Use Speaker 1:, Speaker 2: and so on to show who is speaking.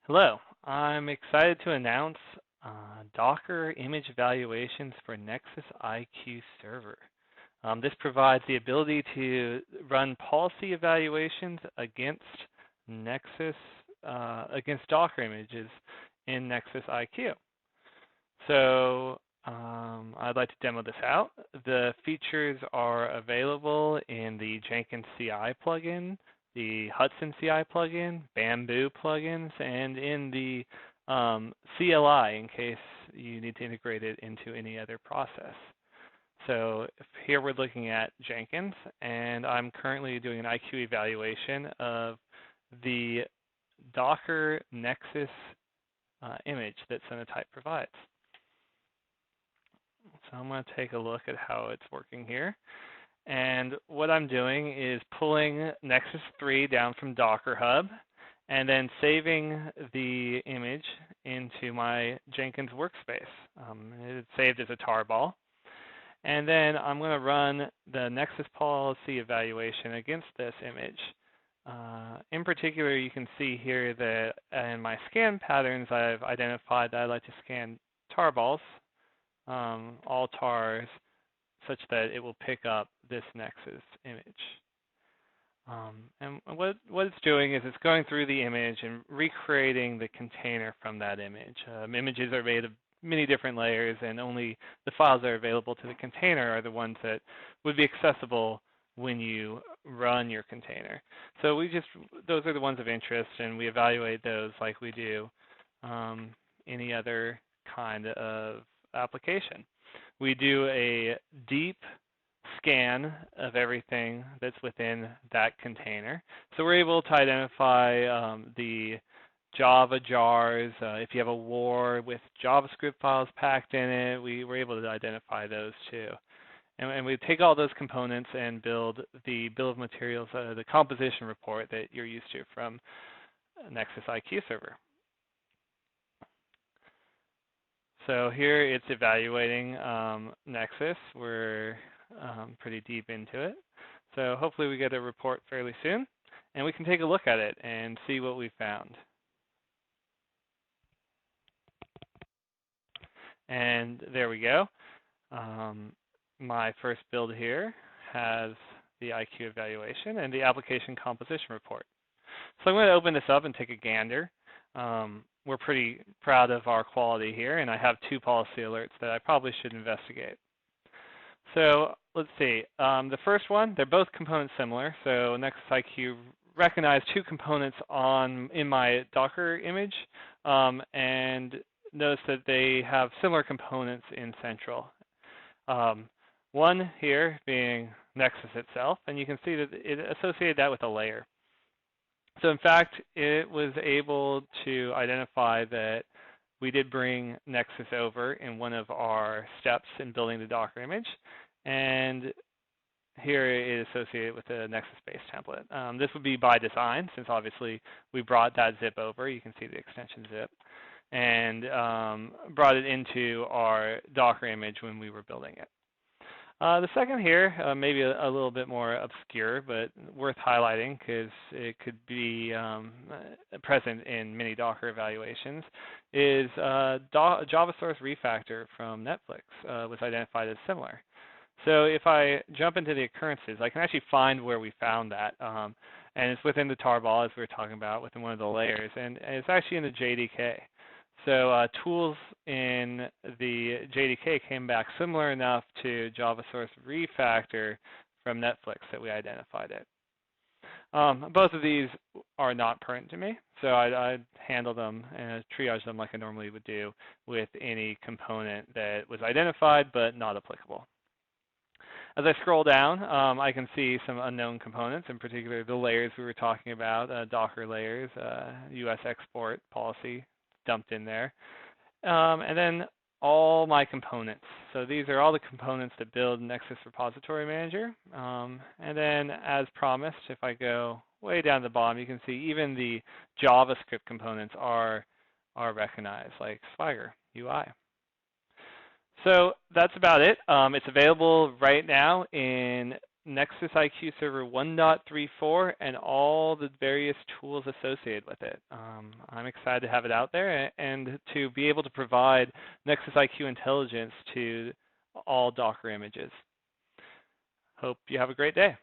Speaker 1: Hello, I'm excited to announce Docker image evaluations for Nexus IQ Server. This provides the ability to run policy evaluations against Nexus, against Docker images in Nexus IQ. So I'd like to demo this out. The features are available in the Jenkins CI plugin, the Hudson CI plugin, Bamboo plugins, and in the CLI in case you need to integrate it into any other process. So here we're looking at Jenkins, and I'm currently doing an IQ evaluation of the Docker Nexus image that Sonatype provides. So I'm going to take a look at how it's working here. And what I'm doing is pulling Nexus 3 down from Docker Hub and then saving the image into my Jenkins workspace. It's saved as a tarball. And then I'm going to run the Nexus policy evaluation against this image. In particular, you can see here that in my scan patterns, I've identified that I like to scan tarballs, all tars, such that it will pick up this Nexus image. And what it's doing is it's going through the image and recreating the container from that image. Images are made of many different layers, and only the files that are available to the container are the ones that would be accessible when you run your container. So those are the ones of interest, and we evaluate those like we do any other kind of application. We do a deep scan of everything that's within that container. So we're able to identify the Java jars. If you have a war with JavaScript files packed in it, we're able to identify those too. And we take all those components and build the bill of materials, the composition report that you're used to from Nexus IQ Server. So here it's evaluating Nexus. We're pretty deep into it. So hopefully we get a report fairly soon, and we can take a look at it and see what we found. And there we go. My first build here has the IQ evaluation and the application composition report. So I'm going to open this up and take a gander. We're pretty proud of our quality here, and I have 2 policy alerts that I probably should investigate. So let's see. The first one, they're both component similar. So Nexus IQ recognized 2 components in my Docker image, and notice that they have similar components in central. One here being Nexus itself, and you can see that it associated that with a layer. So in fact, it was able to identify that we did bring Nexus over in one of our steps in building the Docker image, and here it is associated with the Nexus-based template. This would be by design, since obviously we brought that zip over. You can see the extension zip, and brought it into our Docker image when we were building it. The second here, maybe a little bit more obscure, but worth highlighting because it could be present in many Docker evaluations, is Java Source Refactor from Netflix was identified as similar. So if I jump into the occurrences, I can actually find where we found that. And it's within the tarball, as we were talking about, within one of the layers. And it's actually in the JDK. So tools in the JDK came back similar enough to Java Source Refactor from Netflix that we identified it. Both of these are not pertinent to me, so I'd handle them and triage them like I normally would do with any component that was identified but not applicable. As I scroll down, I can see some unknown components, in particular the layers we were talking about, Docker layers, US export policy dumped in there. And then all my components. So these are all the components that build Nexus Repository Manager. And then as promised, if I go way down to the bottom, you can see even the JavaScript components are recognized, like Swagger UI. So that's about it. It's available right now in Nexus IQ Server 1.34 and all the various tools associated with it. I'm excited to have it out there and to be able to provide Nexus IQ intelligence to all Docker images. Hope you have a great day.